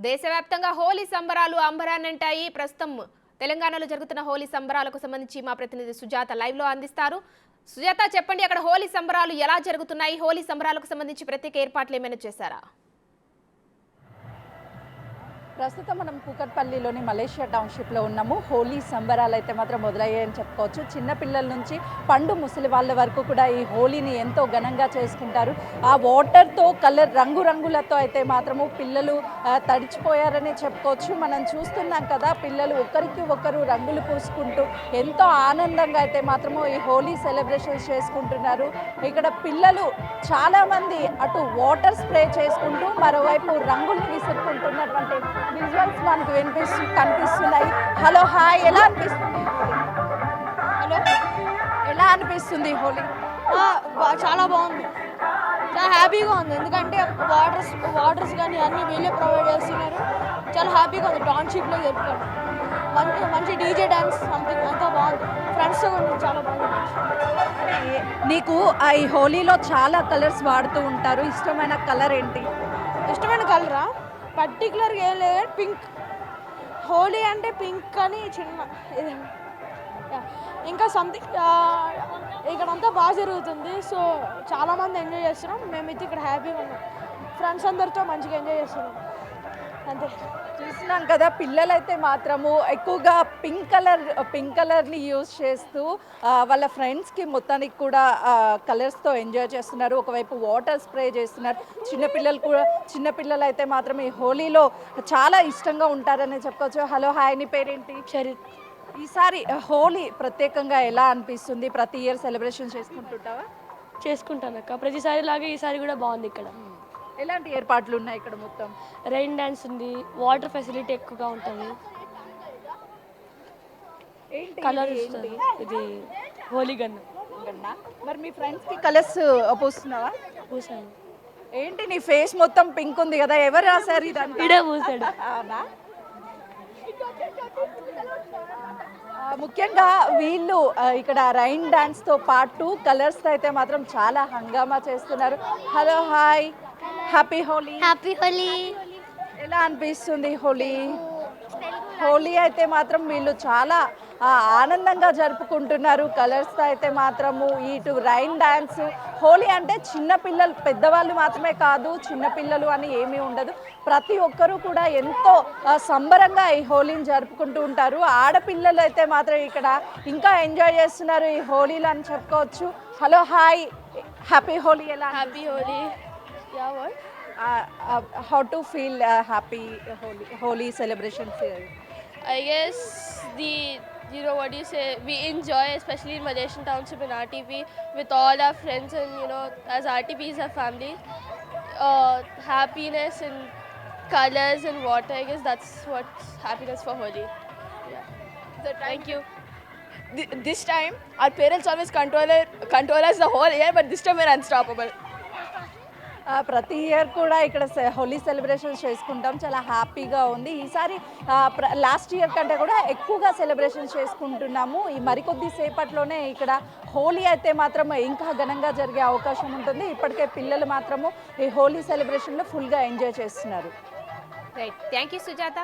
దేశవ్యాప్తంగా హోలీ సంబరాలు అంబరాన్నంటాయి. ప్రస్తుతం తెలంగాణలో జరుగుతున్న హోలీ సంబరాలకు సంబంధించి మా ప్రతినిధి సుజాత లైవ్ లో అందిస్తారు. సుజాత, చెప్పండి, అక్కడ హోలీ సంబరాలు ఎలా జరుగుతున్నాయి? హోలీ సంబరాలకు సంబంధించి ప్రత్యేక ఏర్పాట్లు ఏమైనా చేశారా? ప్రస్తుతం మనం కూకట్పల్లిలోని మలేషియా టౌన్షిప్లో ఉన్నాము. హోలీ సంబరాలు అయితే మాత్రం మొదలయ్యాయని చెప్పుకోవచ్చు. చిన్నపిల్లల నుంచి పండు ముసలి వాళ్ళ వరకు కూడా ఈ హోలీని ఎంతో ఘనంగా చేసుకుంటారు. ఆ వాటర్తో రంగురంగులతో అయితే మాత్రము పిల్లలు తడిచిపోయారని చెప్పుకోవచ్చు. మనం చూస్తున్నాం కదా, పిల్లలు ఒకరికి ఒకరు రంగులు పూసుకుంటూ ఎంతో ఆనందంగా అయితే మాత్రము ఈ హోలీ సెలబ్రేషన్స్ చేసుకుంటున్నారు. ఇక్కడ పిల్లలు చాలామంది అటు వాటర్ స్ప్రే చేసుకుంటూ మరోవైపు రంగుల్ని విసురుకుంటున్నటువంటి విజువల్స్ మనకు కనిపిస్తున్నాయి. హలో, హాయ్, ఎలా అనిపిస్తుంది? హలో, ఎలా అనిపిస్తుంది హోలీ? చాలా బాగుంది, చాలా హ్యాపీగా ఉంది. ఎందుకంటే వాటర్స్ కానీ అన్నీ వీళ్ళే ప్రొవైడ్ చేస్తున్నారు. చాలా హ్యాపీగా ఉంది. టౌన్షిప్లో జరుపుకోండి, మంచి డీజే డ్యాన్స్ సంథింగ్ అంతా బాగుంది. ఫ్రెండ్స్తో కూడా చాలా బాగుంది. నీకు ఈ హోలీలో చాలా కలర్స్ వాడుతూ ఉంటారు. ఇష్టమైన కలర్ ఏంటి? ఇష్టమైన కలరా? పర్టికులర్గా ఏం లేదు, పింక్. హోలీ అంటే పింక్ అని చిన్న ఇంకా సంథింగ్. ఇక్కడంతా బాగా జరుగుతుంది. సో చాలామంది ఎంజాయ్ చేస్తున్నాం. మేమైతే ఇక్కడ హ్యాపీగా ఉన్నాం. ఫ్రెండ్స్ అందరితో మంచిగా ఎంజాయ్ చేస్తున్నాం. అంతే. చూస్తున్నాం కదా, పిల్లలైతే మాత్రము ఎక్కువగా పింక్ కలర్ని యూజ్ చేస్తూ వాళ్ళ ఫ్రెండ్స్కి మొత్తానికి కూడా కలర్స్తో ఎంజాయ్ చేస్తున్నారు. ఒకవైపు వాటర్ స్ప్రే చేస్తున్నారు. చిన్నపిల్లలు అయితే మాత్రం ఈ హోలీలో చాలా ఇష్టంగా ఉంటారని చెప్పుకోవచ్చు. హలో, హాయ్, నీ పేరేంటి? షరీత్. ఈసారి హోలీ ప్రత్యేకంగా ఎలా అనిపిస్తుంది? ప్రతి ఇయర్ సెలబ్రేషన్ చేసుకుంటుంటావా? చేసుకుంటాను అక్క, ప్రతిసారి లాగా ఈసారి కూడా బాగుంది. ఇక్కడ ఎలాంటి ఏర్పాట్లు ఉన్నాయి? ఇక్కడ మొత్తం రైన్ డ్యాన్స్ ఉంది, వాటర్ ఫెసిలిటీ ఎక్కువగా ఉంటుంది. కలర్ ఇది హోలీ గన్. మరి మీ ఫ్రెండ్స్కి కలర్స్ పూస్తున్నావా? పూసాను. ఏంటి, నీ ఫేస్ మొత్తం పింక్ ఉంది కదా, ఎవరు రాశారు ఇదంతా? ఇడే పూసాడు. ముఖ్యంగా వీళ్ళు ఇక్కడ రైన్ డాన్స్తో పాటు కలర్స్తో అయితే మాత్రం చాలా హంగామా చేస్తున్నారు. Hello, hi, happy Holi. Happy Holi. ఎలా అనిపిస్తుంది హోలీ? హోలీ అయితే మాత్రం వీళ్ళు చాలా ఆనందంగా జరుపుకుంటున్నారు. కలర్స్తో అయితే మాత్రము ఇటు రైన్ డ్యాన్స్. హోలీ అంటే చిన్నపిల్లలు, పెద్దవాళ్ళు మాత్రమే కాదు, చిన్నపిల్లలు అని ఏమీ ఉండదు. ప్రతి ఒక్కరూ కూడా ఎంతో సంబరంగా ఈ హోలీని జరుపుకుంటూ ఉంటారు. ఆడపిల్లలు అయితే మాత్రం ఇక్కడ ఇంకా ఎంజాయ్ చేస్తున్నారు ఈ హోలీలు అని చెప్పుకోవచ్చు. Hello, hi, happy Holi. ఎలా? Happy Holi. how to feel happy Holi celebrations here? I guess what do you say, we enjoy, especially in Malaysian Township in RTP, with all our friends, and as RTP is our family. Happiness and colors and water, I guess that's what's happiness for Holi. Yeah. So thank you. This time our parents always control us the whole year, but this time we're unstoppable. ప్రతి year కూడా ఇక్కడ Holi celebrations చేసుకుంటాం. చాలా హ్యాపీగా ఉంది. ఈసారి last year కంటే కూడా ఎక్కువగా సెలబ్రేషన్స్ చేసుకుంటున్నాము. ఈ మరికొద్ది సేపట్లోనే ఇక్కడ హోలీ అయితే మాత్రం ఇంకా ఘనంగా జరిగే అవకాశం ఉంటుంది. ఇప్పటికే పిల్లలు మాత్రము ఈ హోలీ సెలబ్రేషన్లో ఫుల్గా ఎంజాయ్ చేస్తున్నారు. Right, thank you Sujatha.